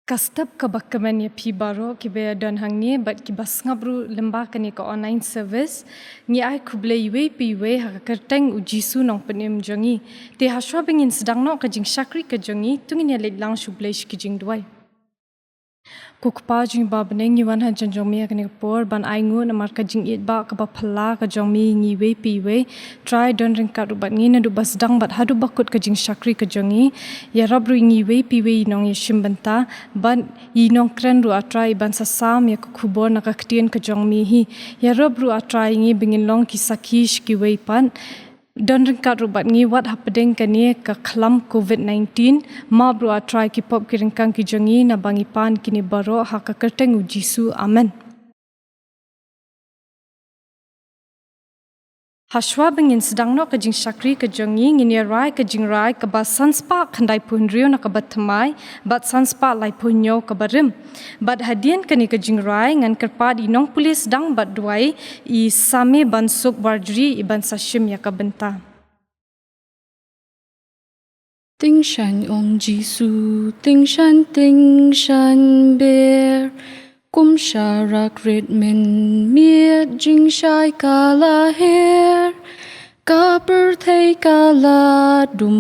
Kastap kabakaman ya pi baroh kibe don hangni but kibas ngabru lembah kani ka online service ngi ai kuble iwe pi iwe ha kerteng ujisu nong penim jongi te haswa bengin sedang no ka jing syakri ka jongi tungin ya letlang shuble ki Jingrwai kukpa jing ba beneng ngi wan ha jongjong kani por ban ai ngu na mar ka jing it ba ka ba phala ka jongmi ngi iwe pi iwe try don ringkat rubat ngi na du bas dang bat hadu bakut ka jing syakri ka jongi ya rabru ngi iwe pi iwe nongiashim bynta ban i Nongkren ru atrai ban sasam ya kubor na kaktian ka jongmi hi ya rabru atrai ngi bingin long ki sakish ki wei pan don ringkat rubat ngi wat hapedeng kani ka klam COVID-19 ma bru atrai ki pop ki ringkang ki jongi na bangi pan kini baroh ha ka kerteng ujisu amen Haswa bengin sedang no ka jing syakri ka jongi ngini rai ka Jingrwai ka ba sanspa khandai punrio na ka batamai bat sanspa lai punyo ka barim bat hadian kani ka Jingrwai ngan kerpa di Nongpule Sdang bat Duwai i Samebansuk Warjri i ban sashim ya ka bynta Ting shan ong jisu ting shan ber kum sharak red men miet jing shai kala her ka per thei kala dum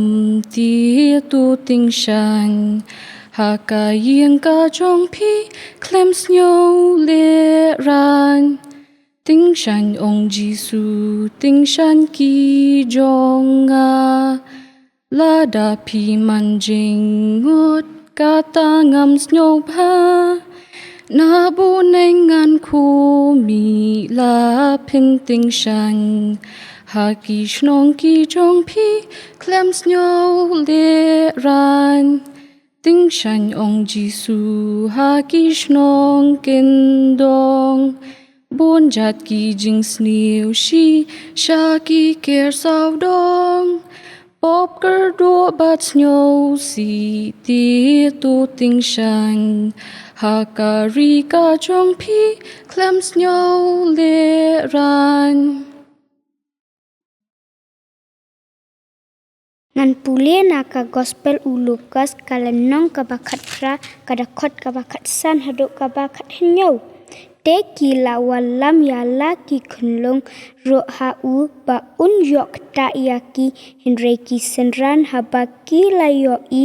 ti tu ting shan ha ka yeng ka jong pi klem snyo le ran ting shan ong jisu ting shan ki jong la da pi man jing ngot kata ngam sngewbha na bu nengan khu mi la pin ting shan ha ki shnong ki jong pi klem snyo le ran ting shan ong jisu ha ki shnong kin dong bon jat ki jing sniu shi sha ki ker saw dong pop ker do bat snyo si ti tu ting shan ha ka ri ka jong pi klem snyo le ran Nonpule na ka gospel ulukas kalenong ka bakat pra kada khot ka bakat san haduk ka bakat henyo te ki la walam ya la ki khunlong ro ha u ba un yok ta ya ki hinre ki senran haba ki la yo i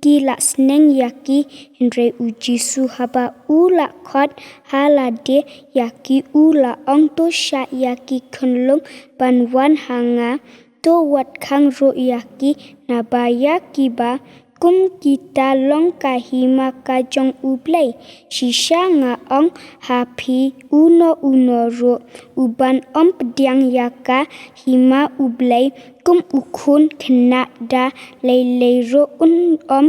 ki la sneng ya ki hinre u jisu haba u la khot ha la de ya ki u la ong to sha ya ki khunlong ban wan hanga to wat khang ro ya ki na ba ya ki ba kum kita long ka hima ka jong ublay shisha nga ong happy uno ro uban om pediang yaka hima ublay kum ukhun khna da lei ro un om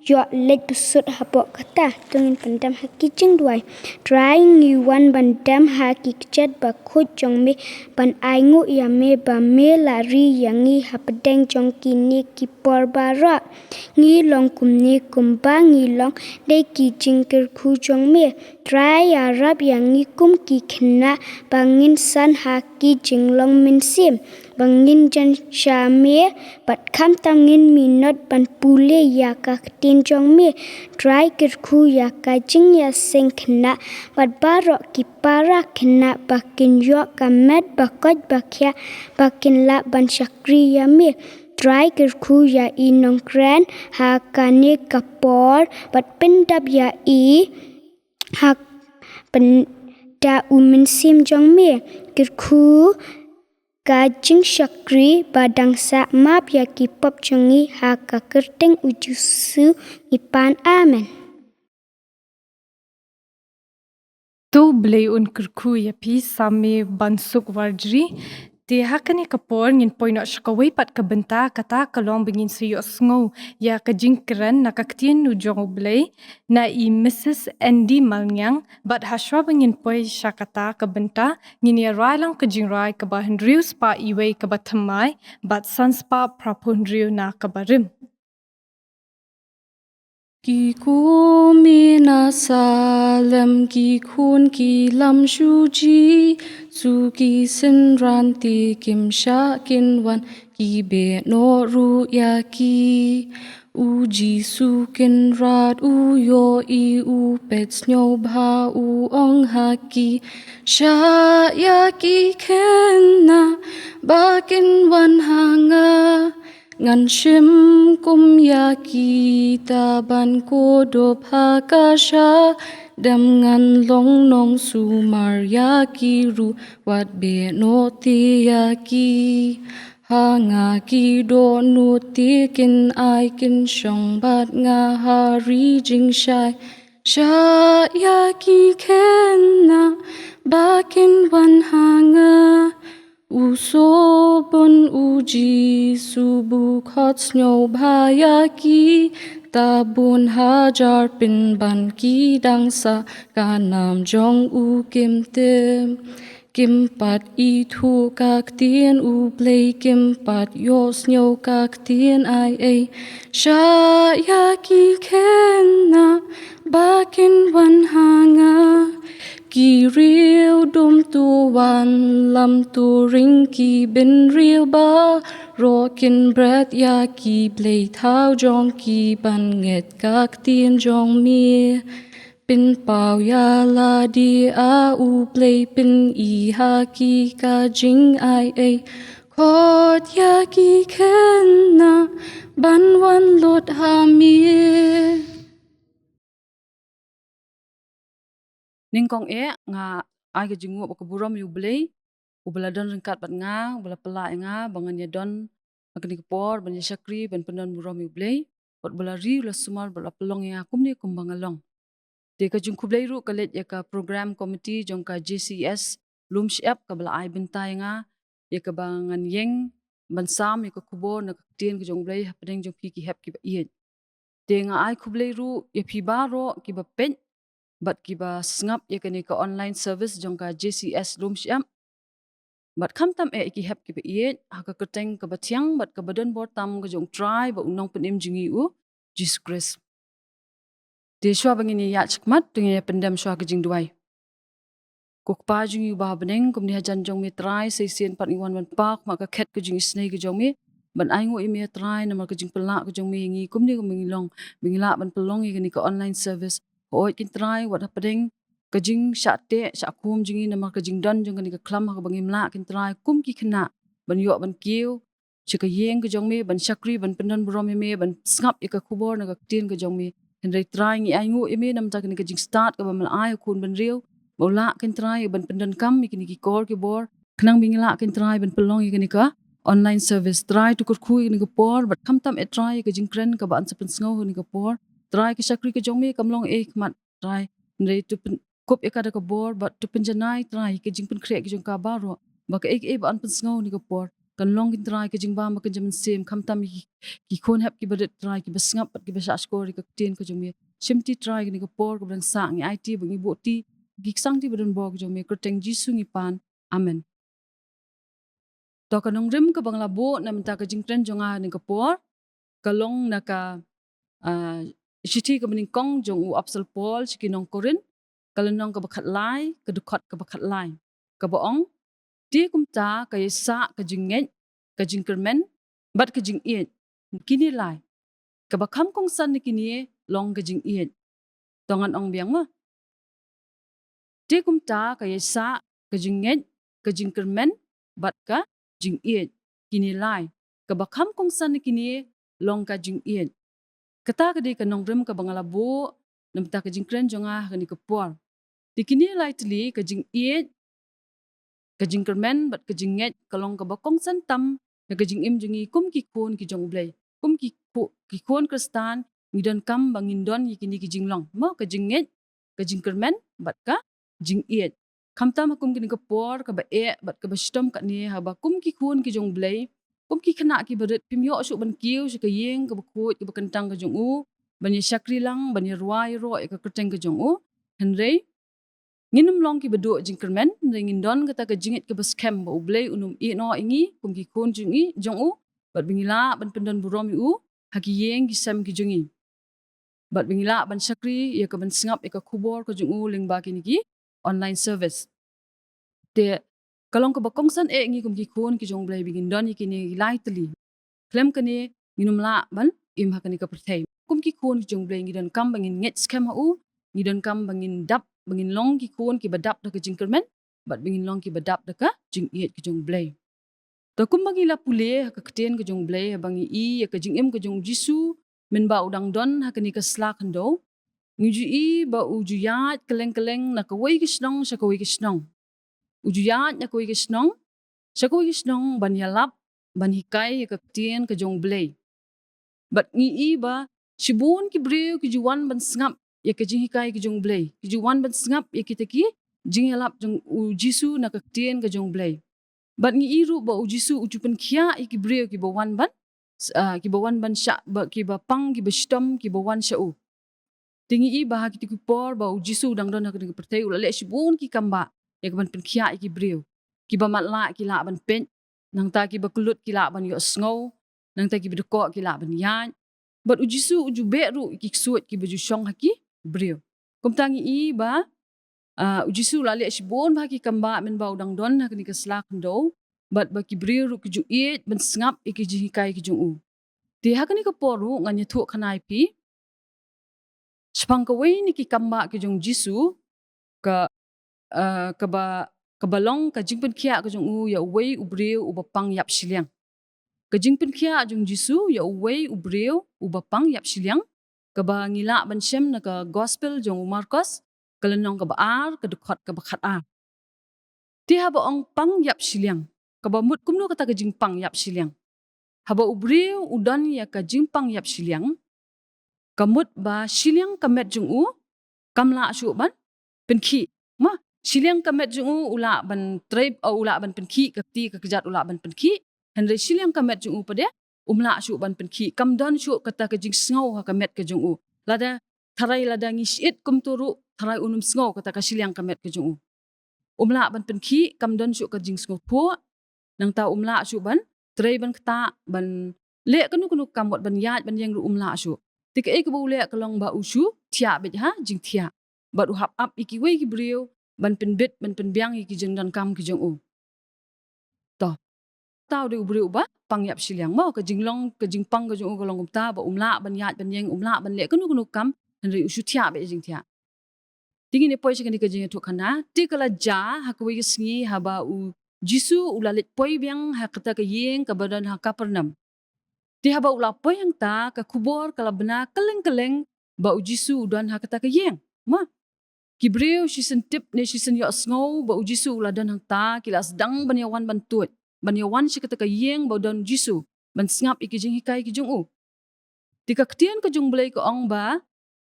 yo let busut hapok kata tungin pandam haki Jingrwai trying you one bandam haki kchat ba khut jong me ban aingu ya me ba me la ri yangi hapdeng jong kini ki por bara ngi long kum ni kum ba ngi long de ki jingker khu jong me try arab yangi kum ki khna bangin san haki jinglong min sim bangin jan shame bat kham tangin minot ban pule ya ka tin jong me try kir khu ya ka Jingiaseng Khynnah bat baroh ki para khna bakin yo ka met bakot bakya bakin la ban syakri ya me try kir khu ya i Nongkren ha kane kapor bat pendap ya i ha da umin sim jong me kir khu ka jing syakri badang sa map ya ki pop jongi ha ka kerteng ujusu ipan amen tu blei un kerku ya pi Samebansuk Warjri te hakani kapor ngin poinot shkawai pat ka bynta kata kalong bengin siyo sngow ya ka Nongkren na kaktian nu jong blei na i Mrs. Malngiang bat haswa bengin poi syakata ka bynta ngin ya railang ka Jingrwai ka bahan riu spa iwe ka batamai bat sanspa prapun riu na ka barim ki ku mina salem ki khun ki lam shu ji su ki sin ran ti kim sha kin wan ki be no ru ya ki u ji su kin rat u yo I u pet sngewbha u ong ha ki sha ya ki khynnah ba kin wan hanga ngan shim kum ya ki ta ban ko do pha ka sha dam ngan long nong su mar ya ki ru wat be no ti ya ki ha nga ki do nu ti kin ai kin shong bat nga ha ri jing shai sha ya ki khynnah ba kin wan hanga u so bon u ji su bu khot sngewbha ya ki ta bun hajar pin ban ki dang sa ka nam jong u kim tim kim pat I thu kak tien u play kim pat yo sngeu kak tien ai ai sha ya ki khynnah ba kin wan hanga ki riu dum tu wan lam tu ring ki bin riu ba ro kin breath ya ki play thao jong ki ban nget kak tien jong mi pin pau ya la di a u play pin I ha ki ka jing ai ai khot ya ki khynnah ban wan lot ha mi Ningkong nga ai ke jingu ko burom yu blei ubala don ringkat bat nga ubala pela nga bangan ya don agni por ban ya shakri ban penon burom yu blei ot bala ri la sumar bala pelong ya kumni kumbangalong de ka jingku blei ru kalet ya ka program committee jong ka JCES Lumshyiap ka bala ai bynta nga ya ka bangan yeng ban sam ya ka kubo na tien ka jong blei hapdeng jong ki hep ki ba iet de nga ai ku blei ru ya pi baro ki ba pen bat kiba sngap ya kani ka online service jong ka JCS Lumshyiap bat kham tam ki hep ki iet ha ka keteng ka batiang bat ka badan bor tam ka jong try ba unong penim jingi u Jesus Christ de shwa bangini ya chikmat tungi ya pendam shwa ka Jingrwai kok pa jingi ba beneng kum ni hajan jong mi try sei sien pat iwan wan pak ma ka khet ka jingi snei ka jong mi ban ai ngo imi try na ma ka jing pelak ka jong mi ngi kum ni ka mingilong bingila ban pelong ya kani ka online service oi kin try wat hapeding kajing syate syakum jingi nama kajing don jong kani ka klam ha bangim la kin try kum ki khna ban yo ban kiu chika yeng ka jong me ban shakri ban penon brom me ban sngap ka kubor na ka tin ka jong me henry try ngi ai ngu ime nam ta kani kajing start ka ban ai kun ban riu bola kin try ban pendon kam kini ki kor ki bor khnang bingila kin try ban pelong kani ka online service try to kur khui ni ka por but kam tam try ka jingkren ka ban sapen sngo ni ka por try ki shakri ka jong me kamlong mat try nei tu kop ekada ka bor but tu penjanai try ki jing pen krek ki jong ka baro ba ka ban pen sngo ni ka por kan long kin try ki jing ba ma kan jaman sem kam tam ki khon hap ki badet try ki basngap ki basa skor ki ten ka jong me simti try ni ka por ka ban sa ngi IT bangi boti gi sang ti badan bor ka jong me kroteng jisu ngi pan amen to ka nong rim ka bangla bo na menta ka jing tren jonga ni ka por kalong na ka Shiti ka bening kong jong u apsal pol chiki Nongkren kalenong ka bakhat lai ka dukhat ka bakhat lai ka boong ti kumta ka yesa ka jinget ka jingkermen bat ka jing iet kini lai ka bakham kong san ni kini long ka jing iet tongan ong biang ma ti kumta ka yesa ka jinget ka jingkermen bat ka jing iet kini lai ka bakham kong san ni kini long ka jing iet kata ka di ka nongrem ka bangalabo namta ka jingkren jonga ka ni ka por dikini lightly ka jing iet ka jingkermen bat ka jinget kalong ka bakong santam na ka jing im jingi kum ki khon ki jong blai kum ki khon kristan ngidon kam bangindon yikini ki jinglong mo ka jinget ka jingkermen bat ka jing iet kamtam kum ki ni ka por ka ba bat ka ba stom ka ni ha ba kum ki khon ki jong blai kum ki khna ki badet pimyo shu ban kiu shi ka yeng ka bakut ka bakantang ka jong u bani shakri lang bani ruai ro ka kerteng ka jong u henry nginum long ki bedu jingkermen ringin don kata ka jingit ka baskem ba ublei unum I no ingi kum ki khon jingi jong u bat bingila ban pendon burom u haki yeng ki sam ki jongi Bat bingila ban syakri ya ka ban sngap ya ka kubor ka jungu lingba kini ki online service. Te kalong ka bakongsan ngi kum ki kun ki jong blai bingin don kini lightly. Klem kani nginum la ban im ha kani ka perthai. Kum ki kun ki jong blai ngi don kam bangin nget scam ha u ngi don kam bangin dap bangin long ki kun ki badap da ka jingkermen bat bingin long ki badap da ka jing iet ki jong blai. To kum bangi la pule ha ka keten ka jong blai ha bangi ya ka jingim ka jong jisu men ba udang don ha kani ka slak hando. Ngi ba ujuyat keleng-keleng na kawai kisnong sa kawai kisnong. Ujuyat na kawai kisnong sa kawai kisnong ban yalap ban hikay ka keten ka jong blai. Bat ngi ba sibun ki breu ki juwan ban sngap ya ka jing hikay ki jong blai. Ki juwan ban sngap ya kita ki jing yalap jong jisu na ka keten ka jong blai. Bat ngi ru ba jisu ujupan kia ki breu ki bawan ban sya ba ki ba pang ki ba stom ki bawan sya u. Tingi bah ki kupor ba jisu dang don ha ka pertai ulale sibun ki kamba ya ka ban penkia ki breu. Ki ba matla ki la ban pen nang ta ki ba kulut ki la ban yo snow nang ta ki ba deko ki la ban yan. Bat ujisu ujube ru ki suat ki baju syong ha ki breu. Kum tangi ba ujisu lale sibun bah ki kamba men ba udang don ha ka ni ka slak ndo bat ba ki breu ru ki ju iet ban sngap ki jihikai ki jung u. Ti ha ka ni ka poru ngan Iathuhkhana pi sepang kawai ni ki kamba ki jong jisu ka balong ka jingpen kia ka jong u ya uwei ubreu ubapang yap siliang. Ka jingpen kia jong jisu ya uwei ubreu ubapang yap siliang. Ka ba ngila ban shem na ka gospel jong Marcos ka lenong ka ba ar ka khot ka ba khat ar. Ti ha ba ong pang yap siliang. Ka ba mut kumno kata ka jingpang yap siliang. Ha ba ubreu udan ya ka jingpang yap siliang. Kamut ba siliang kamet jung u kamla syu ban penki ma siliang kamet jung u ula ban tribe au ula ban penki kakti ka kejat ula ban penki henre siliang kamet jung u pade umla syu ban penki kam don syu kata ka jing sngow ha kamet ka jung u lada tharai lada ngishit kum turu tharai unum sngow kata ka siliang kamet ka jung u umla ban penki kam don syu ka jing sngow thu nang ta umla syu ban trai ban kta ban le kanu kam wat ban yat ban yang ru umla syu. Tika ka bule kalong ba usu tia bet ha jing tia bat uhap up iki wei ki breu ban penbet ban penbiang iki jeng dan kam ki jong u to tau de breu ba pang yap siliang mo ka jinglong ka jingpang ka jong u kalong ta ba umla ban yat ban yeng umla ban le kanu kam henri usu tia be jing tia tingi ne poi sekani ka jing Iathuhkhana ti kala ja ha ka wei sngi ha ba u jisu ulalit poi biang ha kata ka yeng ka badan ha kapernam. Ti haba ula po yang ta ka kubor kala bena keleng-keleng ba ujisu udan ha kata ka yeng. Ma. Kibreu si sentip ne si sen yo snow ba ujisu ula dan hang ta kila Sdang ban yawan ban tut. Ban yawan si kata ka yeng ba udan ujisu ban sngap iki jing hikai ki jung u. Tika ketian ka jung belai ka ong ba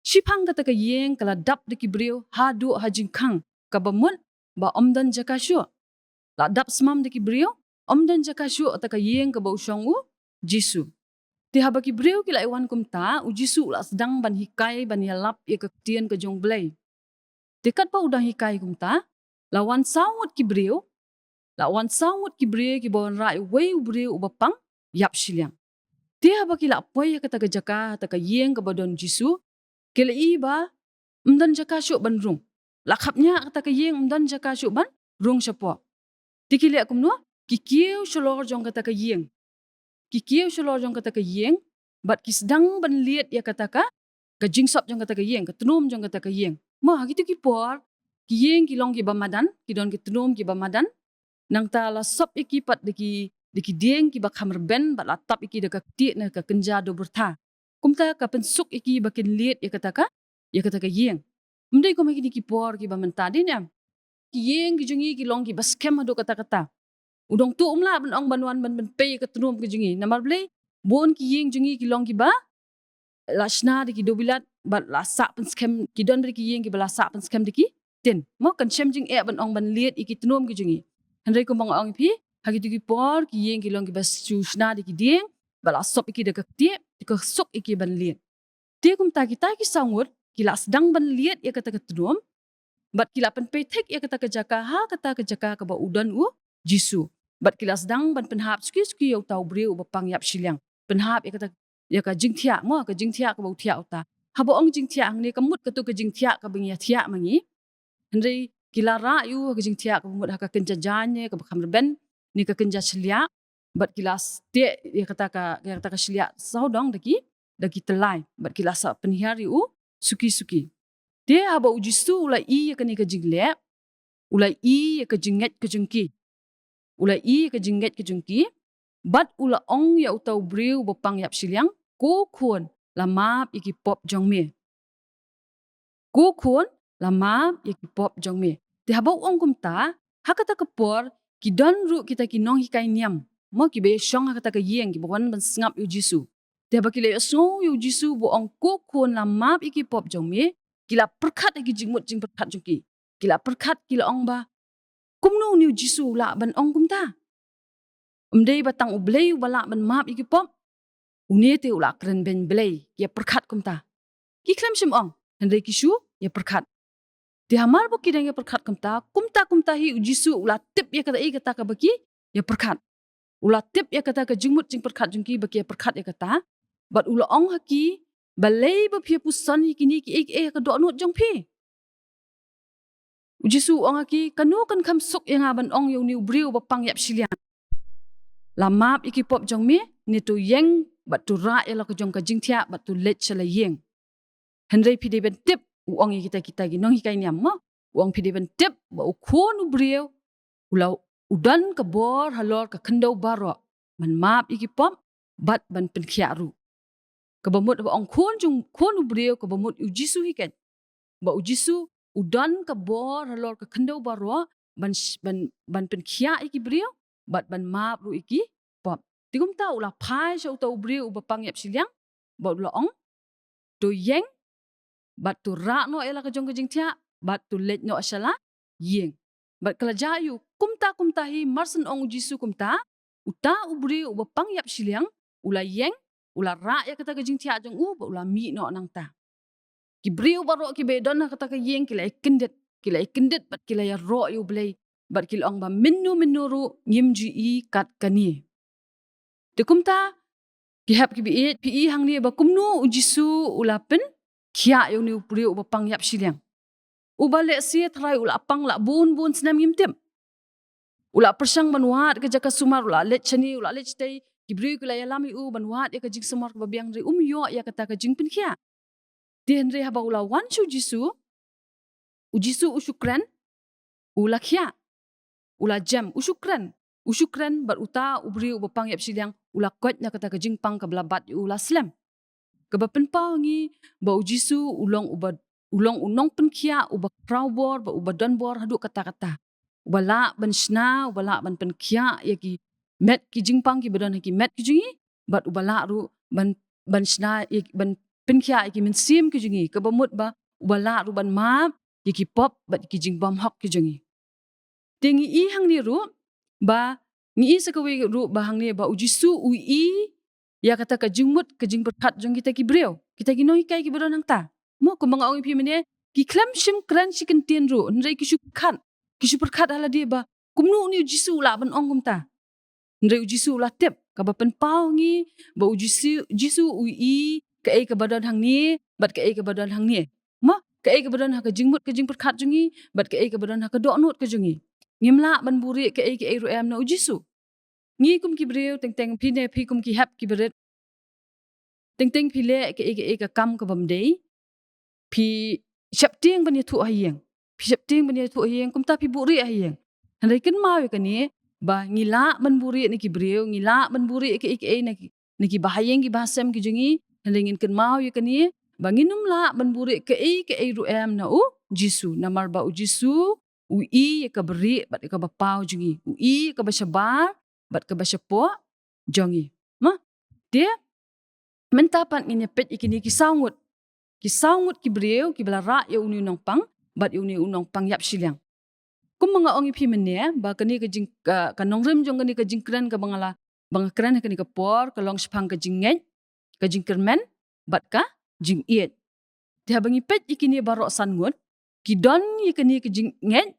si pang kata ka yeng kala dap de kibreu hadu ha jing kang ka ba mun ba omdan jaka syu. La dap smam de kibreu omdan jaka syu ata ka yeng ka ba usyong u jisu. Ti haba ki breu ki laiwan kum ta ujisu la Sdang ban hikai ban yalap ya kektian ke jong blai. Tikat pa udang hikai kum ta lawan sawut ki breu ki bawan rai wei breu ubapang yap siliang. Ti haba ki la poi ya kata ka jaka ta ka yeng ka badon jisu ki la iba mdan jaka syu ban rung. Lakapnya kata ka yeng mdan jaka syu ban rung syapo. Ti ki liak kum no ki kieu shalor jong kata ka yeng. Kikieu shalor jong kata ka yeng bat ki Sdang ban liet ya kata ka jingsop jong kata ka yeng ka tenum jong kata ka yeng ma gitu ki por ki yeng ki long ki bamadan ki don ki tenum ki bamadan nang ta la sop iki pat de ki deng ki ba khamar ben bat la tap iki de ka ti na ka kenja do bertha kumta ka pensuk iki bakin liet ya kata ka yeng mdei ko maki ki por ki ba mentadin ya ki yeng ki jungi ki long ki baskem do kata udong tu umla ban ong banwan ban pe ka tenum ke jungi namar blei bon ki yeng jungi ki long ki ba lashna de ki dobilat bat la sa pen skem ki don ki yeng ki bala sa pen skem de ki ten mo kan shem jing e ban ong ban liet iki tenum ki jungi henre ko bang ong pi hagi tu ki por ki yeng ki long ki bas chusna de ki ding bala sop iki de ka ti ka sok iki ban liet ti kum ta ki sangut ki la Sdang ban liet ya kata ka tenum bat ki la pen pe tek ya kata ka jaka ka ba udan u jisu bat kila Sdang ban penhap suki yau tau breu ba pang yap siliang penhap ya kata ya ka jingthia mo ka jingthia ka bau thia uta haba ong jing tia ni kamut katu ke jing tia ka bing ya tia mangi hendri kila ra yu ke jing tia ka mut ha ka kenja janye ka bakam ben ni ka kenja celia bat kila ste ya kata ka celia saudong daki telai bat kila sa penhiar yu suki dia haba ujisu ula i ya ka ni ka jing le ula i ya ka jinget ke jengki ula i ka jinget ke jengki bat ula ong ya utau briu bopang yap siliang ko khon lamap iki pop jong me ko khon lamap iki pop jong me te habau ong kumta hakata kapor ki don ru kita ki nong hikai niam mo ki be shong hakata ka yeng ki bon ban sngap yu jisu te haba ki le so yu jisu bo ong ko khon lamap iki pop jong me kila perkat iki jingmut jing perkat jong ki kila perkat kila ong ba kumnu ni jisu la ban ong kumta umdei batang ublei bala ban map iki pop unete ula kren ben blei ya perkat kumta ki klem sim ong hendai kishu ya perkat ti hamar bo kidang ya perkat kumta hi ujisu ula tip ya kata ka baki ya perkat ula tip ya kata ka jingmut jing perkat jingki baki ya perkat ya kata bat ula ong haki balei ba pia pusan kini ki ka do not jong pi ujisu ong haki kanu kan kam suk yang aban ong yo ni briu bapang yap silian lamap iki pop jong me ni tu yeng bat tu ra ya la ka jong ka jing tia bat tu let chala yeng hendai pi de ben tip uang kita gi nong hikai niam mo uang pi de ben tip ba u khon u briu ulau udan ka bor halor ka khendau baroh man map iki pop bat ban pen khia ru ka bamut ba ong khon u briu ka bamut u jisu hiket ba u jisu udan ka bor halor ka khendau baroh ban pen khia iki briu bat ban map ru iki pop tigum ta ula phai sha utau briu bapang yap siliang ba ula ong to yeng bat tu ra no ela ka jong ka jing tia bat tu let no ashala yeng bat kala jayu kumta hi marsen ong jisu kumta uta ubri bapang yap siliang ula yeng ula ra ya kata ka jing tia jong ba ula mi no nang ta ki briu baro ki be don kata ka yeng kila ikendet bat kila ya ro yu blei bat kila ong ba minnu ru ngimji i kat kani te kumta ki hap ki pi hang ni ba kumnu ujisu ula pen kia yo ni upri bapang yap siliang ubale si trai ula apang la bun senam ngimtem ula persang manuat ke jaka sumar ula let chani ula let stay ki briu kila ya lami u manuat ya ka jing sumar ka babiang ri yo ya kata ka jing pen kia den re haba ula wan chu jisu ujisu usyukran ula kia ula jam usyukran bat uta ubri bapang yap siliang ula kot na kata ka jing pang ka blabat ula slam ka bapen pau ngi ba ujisu ulong unong pen kia uba kraubor ba uba donbor hadu kata ubala ban shna ubala ban pen kia ya ki met ki jingpang ki badon ki met ki jingi bat ubala ru ban shna ban pen kia ki min sim ki jingi ka bamut ba ubala ru ban map ki pop bat ki jingbam hok ki jingi tingi i hang ni ru ba ngi sakawe ru ba hang ni ba ujisu ui ya kata ka jingmut ka jing perkat jong kita ki breu kita ki no hikai ki badon hang ta mo ko mga ong pi mene ki klam shim kran chicken tien ru ndrei ki shu perkat hala dia ba kumnu ni ujisu la ban ong kumta ndrei ujisu la tep ka ba pen pau ngi ba ujisu ui ka ka badon hang ni bat ka ka badon hang ni mo ka badon ha ka jingmut ka jing perkat jongi bat ka badon ha ka do not ka jongi ngimla ban buri ka ru am na ujisu ngi kum ki breu teng pi ne pi kum ki hap ki beret teng pi le ka kam ka bam dei pi chapting ban thu hayeng kum ta pi buri hayeng handai ken mau ka ni ba ngila ban buri ni ki breu ngila ban buri na ki bahayeng ki bahasam ki jongi handai ngin ken mau ka ni ba nginum la ban buri ka ru am na u jisu namar ba u jisu ui ka beri bat ka ba pau jongi ui ka ba shabar bat ka ba shapo jongi ma dia mentapan nginya pet ikini ki saungut ki breu ki bala ra ya uni nongpang bat uni unongpang yap siliang kum mga ongi pi mene ba kani ka jing ka nongrem jong kani ka jingkren ka bangala bangakren kani ka por ka long spang ka jinget ka jingkermen bat ka jing iet dia bangi pet ikini baro sangut ki don ikani ka jinget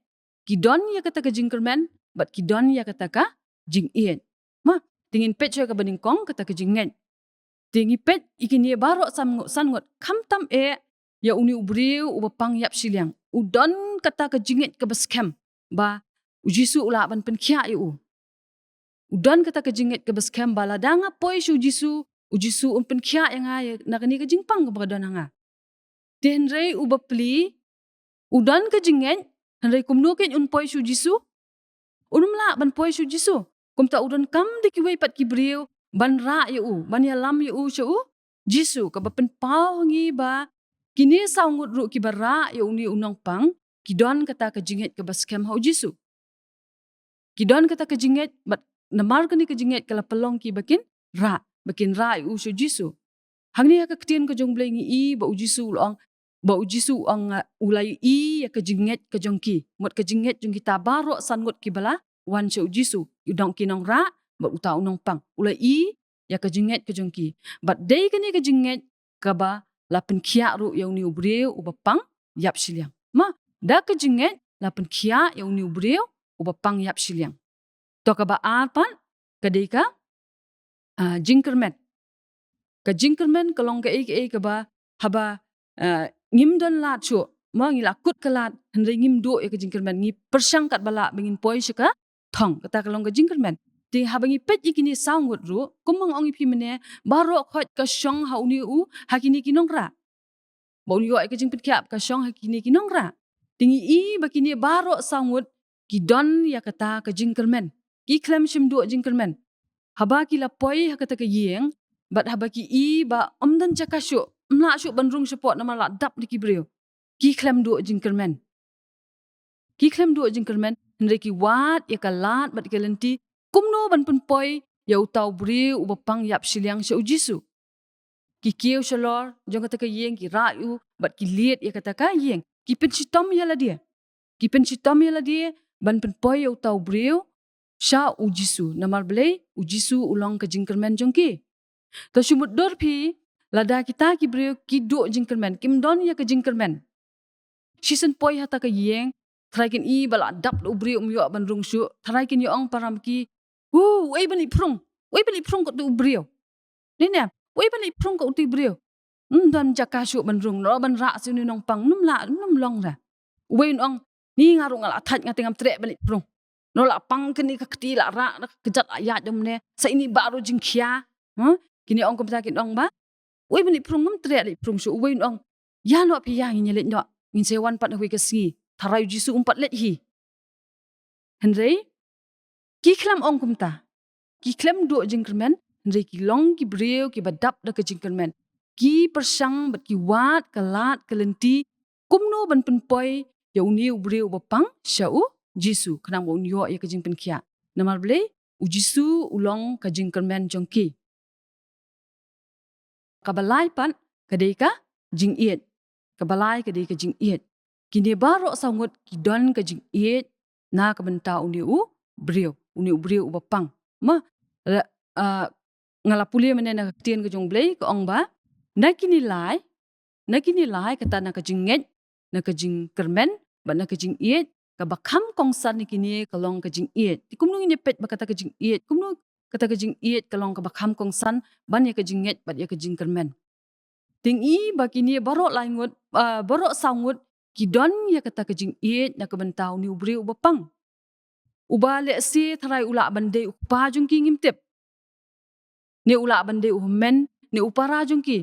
ki don ya kata ka jingkermen bat ki don ya kata ka jing iet ma tingin pet ka baning kong kata ka jinget Tingi pet ikini baro sangot kam tam ya uni ubriu ubapang yap siliang. Udon kata ke jingit ke baskem ba ujisu ula ban penkia yu. Udon kata ke jingit ke baskem ba ladanga poi ujisu penkia yang ay nakani ke jingpang ke bagadon hanga. Tenrei ubapli udon ke jingit henrei kumnukin poi ujisu unumla ban poi ujisu kumta udon kam dikiwei pat kibriu ban ra yu ban yalam yu shu jisu ka bapen pau ngi ba kini saungut ru ki bara yu uni unong pang kidon kata ke jingit ke baskem hau jisu kidon kata ke jingit bat namar kani ke jingit kala pelong ki bakin ra yu shu jisu hangni ka ketien ke jong blai ngi i ba ujisu ang ulai i ya ke jingit ke jongki mot ke jingit jong kita baro sangut ki bala wan shu jisu udong kinong ra ba uta unong pang ulai i ya ke jingit ke jongki bat dei kani ke jingit ka ba la penkia ru ya uni ubriu ubapang yap siliang ma da ke jingit la penkia ya uni ubriu ubapang yap siliang to ka ba arpan kadei ka jingkermen ka jingkermen kalong ka e ka ba haba ngimdon lat chu ma ngi lakut kalat hendai ngimdo ya ke jingkermen ngi persang kat bala bengin poi shika thong kata kalong ka jingkermen ti habangi pet ikini saungut ru kumang ongi pimene baro khot ka shong hauni u hakini kinong ra bau yo ke jingpit kyap ka shong hakini kinong ra tingi i bakini baro saungut kidon ya kata ka jingkermen ki klem shimdo jingkermen haba ki la poi hakata ka yeng bat haba ki i ba omdan jakashu mla shu bandrung support nama la dap dikibriu ki klem do jingkermen hendai ki wat ya kalat bat ka lenti kumno ban pun poi ya utau briu ubapang yap siliang sha ujisu ki kieu shalor jong kata ka yeng ki rayu bat ki liet ya kata ka yeng ki pensitom ya la dia ban pun poi ya utau briu sha ujisu namar blei ujisu ulong ka jingkermen jongki to shumut dorpi lada kita ki briu ki do jingkermen kim don ya ka jingkermen shisen poi hata ka yeng thraikin i bala dap lu briu yo ban rung shu thraikin yo ong param ki wei bani prung ko tu briu ni ne wei bani prung ko tu briu don jakashu ban rung no ban ra sini nong pang num long ra wei ong ni ngaru ngala that ngatingam tre bani prung no la pang kini ka kti la ra kejat ayat dom ne sa ini baru jingkhia kini ong kom sakin ong ba wei bani prung ngam tre li prung shu wei ong ya no pi yang ni let no min sewan pat hui ka si tharai jisu umpat let hi henrei ki khlam ong kumta ki khlam do jingkermen henrei ki long ki breu ki badap da ka jingkermen ki persang bat ki wat kalat kalenti kumno ban penpoi ya uni breu bapang shau jisu khnang bon yo ya ka jing penkia namar blei ujisu ulong ka jingkermen jongki kabalai pan kadei ka jing iet kabalai kadei ka jing iet kini baro sangut kidon ka jing iet na ka benta uni breu bapang ma ngala pulia menena tien ka jong blei ka ong ba nakini lai kata na ka jinget na ka jing kermen ba na ka jing iet ka bakam kongsan kini kalong ka jing iet tikumnu ni pet ba kata ka jing iet kumnu kata ka jing iet kalong ka bakam kongsan ban ya ka jinget ba ya ka jing kermen tingi ba kini baro laingut baro sangut kidon ya kata ka jing iet na ka bentau ni ubreu bapang uba le si tharai ula bandei upa jungki ngimtep ni ula bandei umen ni upara jungki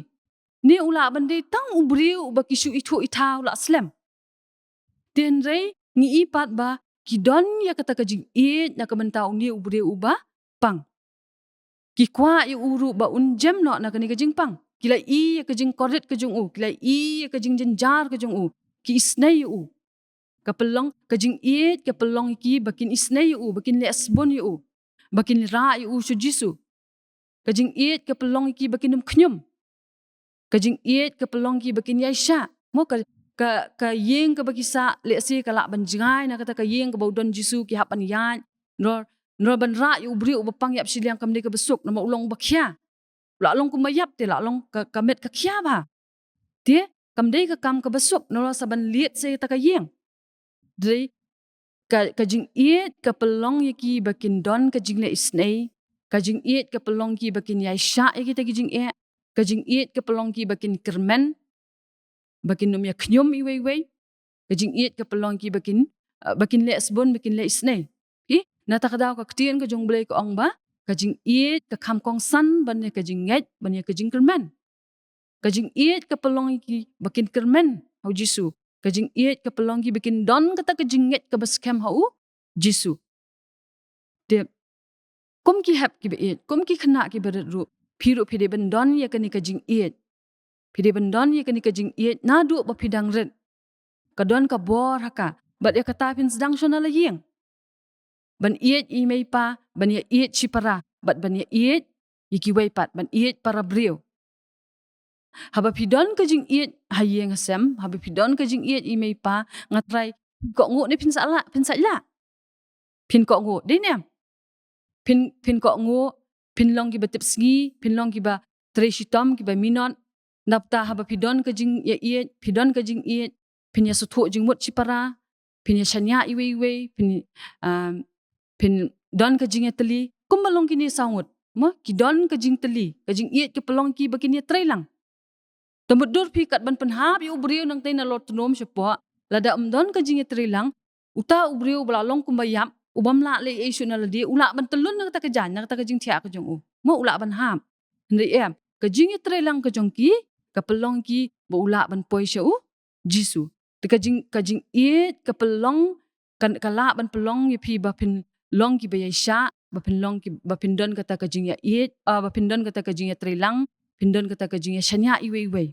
ni ula bandei tang ubreu ba kisu itu ita ula slem tenrei ngi ipat ba kidon ya kata ka jing iet na ka bentau ni ubreu uba pang ki kwa yu uru ba unjem no na ka ni ka jing pang kila i ya ka jing koret ka jung u kila i ya ka jing jenjar ka jung u ki isnai u kapelong kajing iet kapelong iki bakin isnai u bakin le asbon u bakin ra u sujisu kajing iet kapelong iki bakin knyum kajing iet kapelong iki bakin yaisha mo ka yeng ka bakisa le si kala banjingai na kata ka yeng ka baudon jisu ki hapan yan nor ban ra u bri u bapang yap siliang kam de ka besuk na maulong bakhya la long ku mayap te la long ka met ka khya ba te kam de ka kam ka besuk no saban liet se ta ka yeng Dari kajing iet ka pelong yaki bakin don kajing le isnei kajing iet ka pelong ki bakin yaisha yaki ta kajing e kajing iet ke pelong ki bakin kermen bakin numya knyum iwei kajing iet ke pelong ki bakin le sbon bakin le isne nata kadaw ka ktien ka jong blay ko ong ba kajing iet ke kamkong san ban kajing nget ban kajing kermen kajing iet ke pelong ki bakin kermen hau jisu kajing iet ke pelong ki bakin don kata kajing nget ke baskem hau jisu de kum ki hap ki iet kum ki khna ki berat ru piru pide ben don ya kani kajing iet pide ben don ya kani kajing iet na du ba pidang ret kadon ka bor haka bat ya kata pin Sdang shona la yeng ban iet i mei pa ban ya iet chipara bat ban ya iet yiki wei pat ban iet para brio haba pidon kajing iet hayeng asem haba pidon kajing iet i mei pa ngatrai ko ngu ni pin sala pin ko ngu de nem pin ko ngu pin long ki batip sngi pin long ki ba treshitom ki ba minon napta haba pidon kajing ya iet pidon kajing iet pin ya suthu jingmut chipara pin ya shanya iwe pin don kajing ya teli kumbalong kini saungut mo ki don kajing teli kajing iet ke pelong ki bakini trailang tamudur pi kat ban penhap yu brio nang tay na lot nom syapo lada don kajing ya trailang uta ubrio belalong kumbayap ubam la le isu na ladi ula ban telun na kata kajan na kata kajing tia ka jong mo ula ban hap ndri em kajing ya trailang ka jong ki ka pelong ki bo ula ban poi sya jisu te kajing iet ka pelong kan kala ban pelong ya pi ba pin long ki ba sya ba pin long ki ba pin don kata kajing ya iet ba pin don kata kajing ya trailang pindon kata kajing ya shanya iwe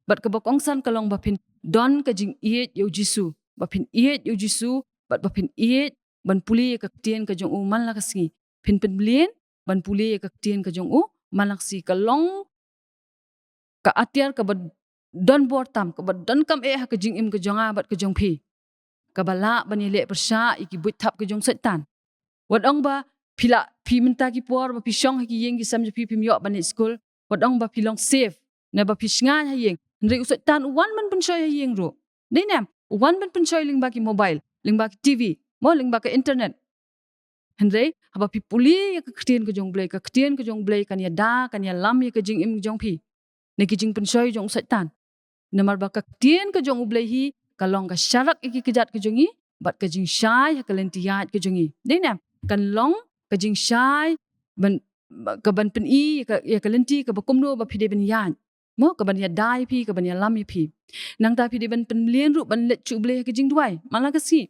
bat kabakongsan kalong ba pin don kajing iet yo jisu ba pin iet yo jisu bat ba pin iet ban puli ka tien ka jong man la kasngi pin blien ban puli ka tien ka jong malaksi kalong ka atiar ka ba don bortam ka ba don kam ha ka jing im ka jonga bat ka jong pi ka bala ban ile persya iki but tap ka jong setan wadong ba pila pi minta ki por ba pi shong ki yeng ki sam pi myo ban school wadong ba pilong safe na ba pi snga ha yeng ndri usat tan wan man pun shoy ha yeng ro nei nam wan man pun shoy ling ba ki mobile ling ba ki tv mo ling ba ka internet ndri haba pi puli ka ktien ka jong blai ka ktien ka jong blai kan ya da kan ya lam ya ka jing im jong pi ne ki jing pun shoy jong usat tan namar ba ka ktien ka jong blai hi kalong ka syarak iki kejat ka jongi bat ka jing syai ha ka lentiat ka jongi nei nam kan long ka jing syai ban ka ban pen i ya ka lenti ka bakum no ba pide ben yan mo ka ban ya dai pi ka ban ya lam pi nang ta pide ban pen lien ru ban let chu ble ka jing duai mala ka si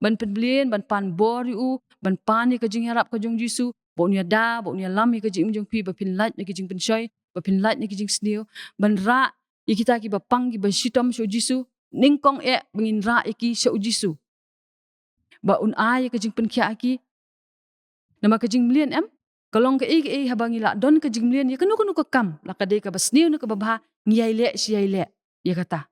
ban pen lien ban pan bor yu ban pan ka jing harap ka jong jisu bo nya da bo nya lam ka jing jong pi ba pin lat ka jing pen shoy ba pin lat ka jing sneu ban ra ikita ki ba pang ki ba shitom sho jisu ningkong bengin ra iki sho jisu ba un ai ka jing pen kya ki nama ka jing lien kalong ka habangi la don ka jing lien ya kanu ka kam la ka de ka basniu na ka babha ngiyai le siyai le ya kata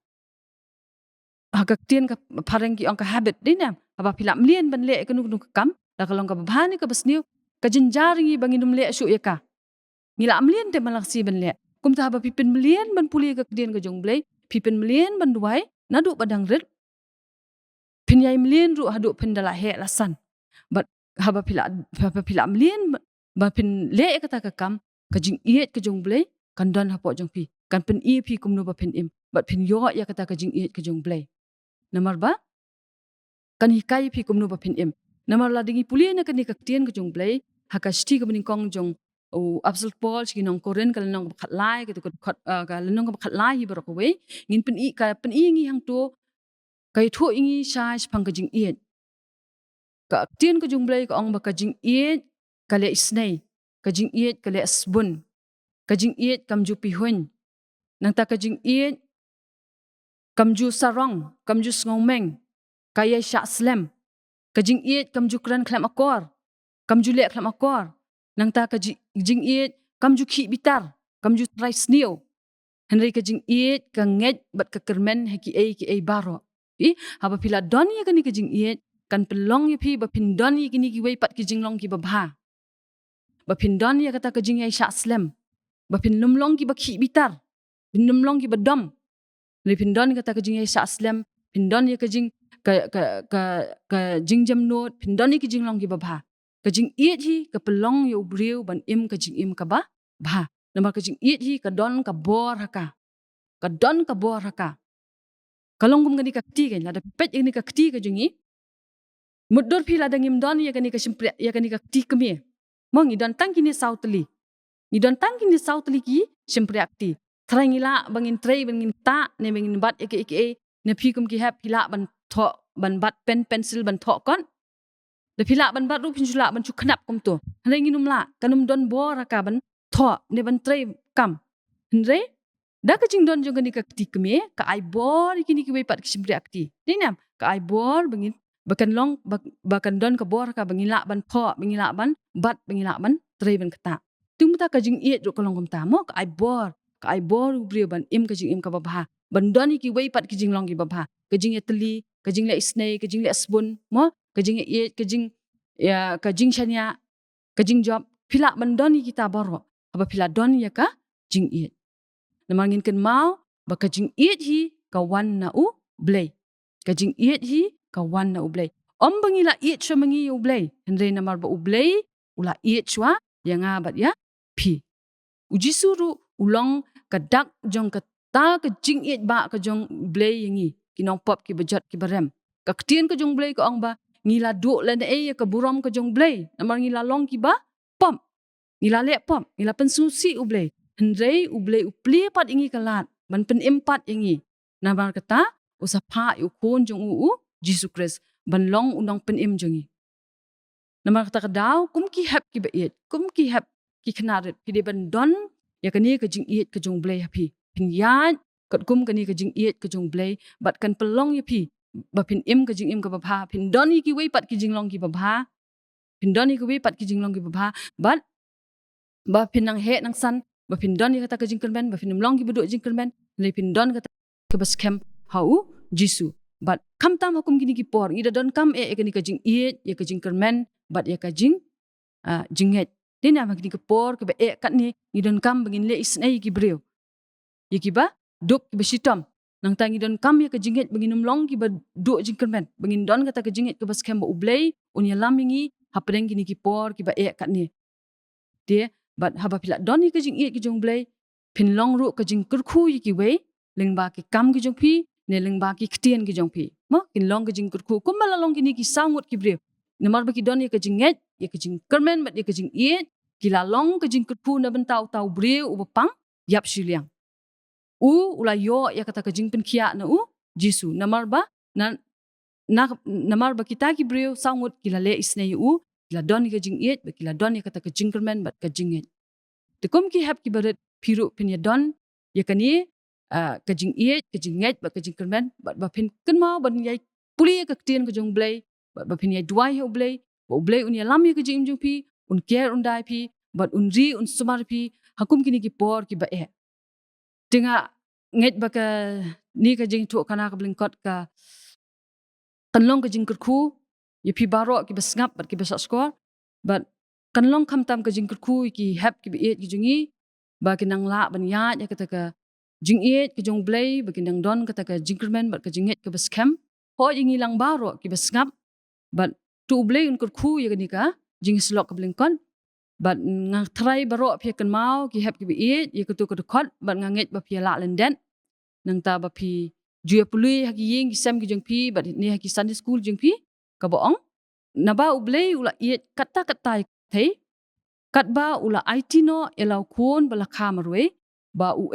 hagak tien ka pareng ki ong ka habit dinam haba pila mlien ban le kanu ka kam la kalong ka babha ni ka basniu ka jinjaringi banginum le shu ya ka ngila mlien te malaksi ban le kum ta haba pipin mlien ban puli ka dien ka jong blai pipin mlien ban duai na du padang rit pinyai mlien ru hadu pendala he lasan bat haba pila mlien ba pin le kata ka kam ka jing iet ka jong blai kan don hapo jong pi kan pen i pi kum no ba pin im bat pin yo ya kata ka jing iet ka jong blai namar ba kan hikai pi kum no ba pin im namar la dingi puli na kan ni ka tien ka jong blai ha ka sti ka bening kong jong absol pol chi Nongkren ka nong khat lai ka khot ka nong ka khat lai hi ba ko we ngin pen i ngi hang to kai thu ingi shai pang ka jing iet ka tien ka jong blai ka ong ba ka jing iet kale isnei kajing iet kale asbun kajing iet kamju pihun nang ta kajing iet kamju sarong kamju sngomeng kaya sha slem kajing iet kamju kran klam akor kamju le klam akor nang ta kajing iet kamju khi bitar kamju trai sneo henry kajing iet ka nget bat ka kermen ki ai baroh haba pila don ya kani kajing iet kan pelong ya pi ba pin don ya kini ki wei pat ki jinglong ki babha ba pin don ya kata ka jing ai sha slem ba pin numlong ki ba khi bitar pin numlong ki ba dom le pin don kata ka jing ai sha slem pin don ya ka jing ka jing jam not pin don ki jing long ki ba bha ka jing iet hi ka pelong yo briu ban im ka jing im ka ba bha Namar kajing iet hi kadon ka bor haka. Kadon ka bor haka. Kalong kum gani ka kti kan lada pet gani ka kti ka jungi. Muddor pi lada ngimdon ya gani ka simpre ya gani ka kti kemi. Mo ngidon tang kini sautli. Ngidon tang kini sautli ki simpre akti. Trangila bangin tray bangin ta ne bangin bat eke ne pi kum ki hap pila ban thok ban bat pen pensil ban thok kon. Le pila ban bat ru pinjula ban chu khnap kum tu. Hre nginum la kanum don bor haka ban thok ne ban tray kam. Hre da ka jing don jong gani ka kti kemi ka ai bor kini ki wei pat ki simpre akti. Dinam ka ai bor bangin bakan long bakan don ka bor ka bangila ban thok bangila ban bat bangila ban tray ban kata. Tung ta ka jing iet ru kalong kum ta mo ka ai bor ubrio ban im ka jing im ka babha. Ban don ki wei pat ki jing long ki babha. Ka jing etli, ka jing le isnei, ka jing le asbun mo ka jing iet ka jing ya ka jing shania, ka jing job pila ban don kita baroh. Aba pila don ya ka jing iet. Namangin ken mau ba ka jing iet hi ka wan na u blay. Ka jing iet hi ka wan na u blay. Om bangila iet shwa mangi u blay. Henre namar ba u blay ula iet shwa ya nga bat ya pi. Uji suru ulong ka dak jong ka ta ka jing iet ba ka jong blay yangi. Kinong pop ki bajot ki barem. Ka ktien ka jong blay ka ong ba ngila duk la na ya ka burom ka jong blay. Namar ngila long ki ba pom. Ngila le pom. Ngila pensusi u blay. Henre u blay u pli pat ingi kalat. Ban pen empat yangi. Namar kata usapa yu kon jong u Jesus Christ. Ban long unong pen em jongi. Namar kata kadaw kum ki hap ki ba iet. Kum ki hap ki knarit. Pide ban don ya kani ka jing iet ka jong blay hapi. Pin yad kat kum kani ka jing iet ka jong blay. Bat kan pelong ya pi. Ba pin im ka jing im ka babha. Pin don ki wei pat ki jing long ki babha. Pin don ki wei pat ki jing long ki babha. Bat ba pin nang he nang san. Ba pin don kata ka jing kermen. Ba pin long ki beduk jing kermen. Le pin don kata ka baskem hau Jisu. Bat kam tam hukum kini ki por. Ida don kam kani ka jing iet ya ka jing kermen. Bat ya ka jing jinget. Dina ma kini ka por ka ba kat ni ngidon kam bangin le isnei ki breu. Ya ki ba duk ki besitom. Nang tangi don kam ya ka jinget bangin long ki ba duk jing kermen. Bangin don kata ka jinget ka baskem ba ublay unyalam ingi hapadeng kini ki por ki ba kat ni. Dia bat haba pila don ni ka jing iet ki jong blay pin long ru ka jing kurku yi ki wei lengba ki kam ki jong pi ne lengba ki ktien ki jong pi. Mo kin long ka jing kurku kumala long kini ki sangut ki breu. Namar ba ki don ya ka jinget ya ka jing kermen bat ya ka jing iet kila long ka jing kurku na bentau tau breu u bapang yap shiliang. Ula yo ya kata ka jing pen kia na Jisu. Namar ba namar ba kita ki breu sangut kila le isnei kila don ka jing iet ba kila don ya kata ka jing kermen bat ka jinget. Tekum ki hap ki baret piru pin ya don ya kani ka jing iet ka jinget ba ka jing kermen bat ba pin ken mau ban yai puli ka ktien ka jong blay bat ba pin yai duwai ho blay ba blay un ya lam ya ka jing jong pi un care un dai pi bat un ri un sumar pi hakum kini ki por ki ba Tinga nget ba ka ni ka jing tu kana ka blingkot ka kanlong ka jing kurku ya pi baroh ki basngap bat ki basak skor bat kanlong kam tam ka jing kurku ki hap ki iet ki jungi ba kinang la ban yat ya kata ka jing iet ki jong blay ba kinang don kata ka jing kermen bat ka jinget ka baskem ho ingi lang baroh ki basngap bat tu blay un kurku ya kani ka jing slok ka blingkot bat ngang try baroh pi kan mau ki hap ki iet ya kutu ka khot bat nganget ba pi la lenden nang ta ba pi juya pului haki ying ki sam ki jong pi bat ni haki Sunday school jong pi ka boong na ba ublay ula iet kata thei kat ba ula IT no elau kon bala kamarwe ba u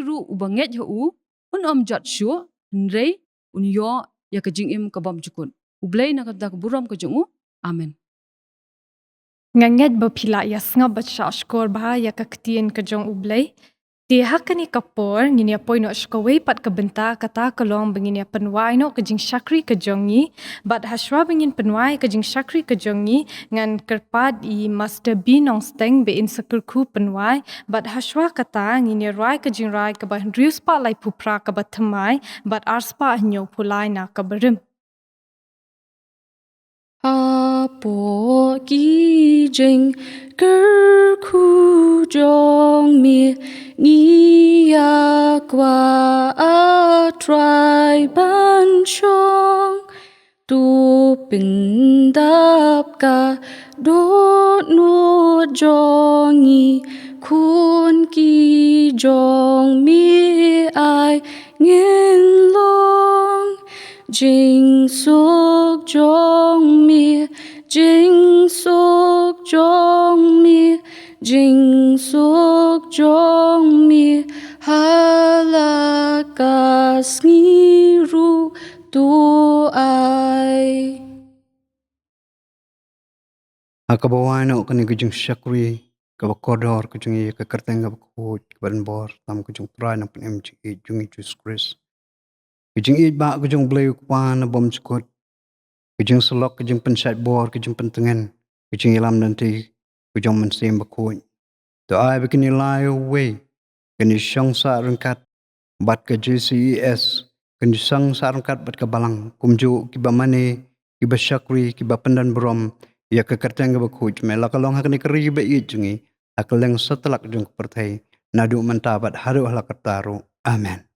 ru u banget ho un jot shu nrei un yo ya ka jing im ka bom jukun ublay na ka buram ka jongu amen. Nganget ba pila ya snga ba shashkor ba ya ka ktien ka jong ublay. Di hakani kapor ngini apoy no shkaway pat ka bynta kata kalong bangini Nongpynwai no ka jing shakri ka jongi bat hashwa bangin Nongpynwai ka jing shakri ka jongi ngan kerpad I master B Nongsteng be in sakurku Nongpynwai bat hashwa kata ngini rai ka jing rai ka ba rius pa lai pupra ka ba thamai bat arspa Nongpule na ka barim. Apo ki jing ker khu jong mi ni ya kwa a try ban chong tu pin dap ka do nu jong i khun ki jong mi ai ngin long jing suk jong mi jing suk jong mi jing suk jong mi halakas ngiru tu ai. Akabawa no kani kujung syakri kabakodor kujung iya kekerteng kabakut kebadan bor tam kujung try na pen MCE jungi Jesus Christ kujung iya ba kujung bleu kwan na bom cukut kujung selok kujung pensat bor kujung pentengan kujung ilam nanti kujung mensim bakut to ai begini layo way kani syong sa rengkat bat ke JCES kani syong sa rengkat bat ke balang kumju kiba mane kiba syakri kiba pendan berom ya kekerteng bakut mela kalong hakni keri ba jungi akaleng setelak jung pertai nadu mentabat haru halakataru amen.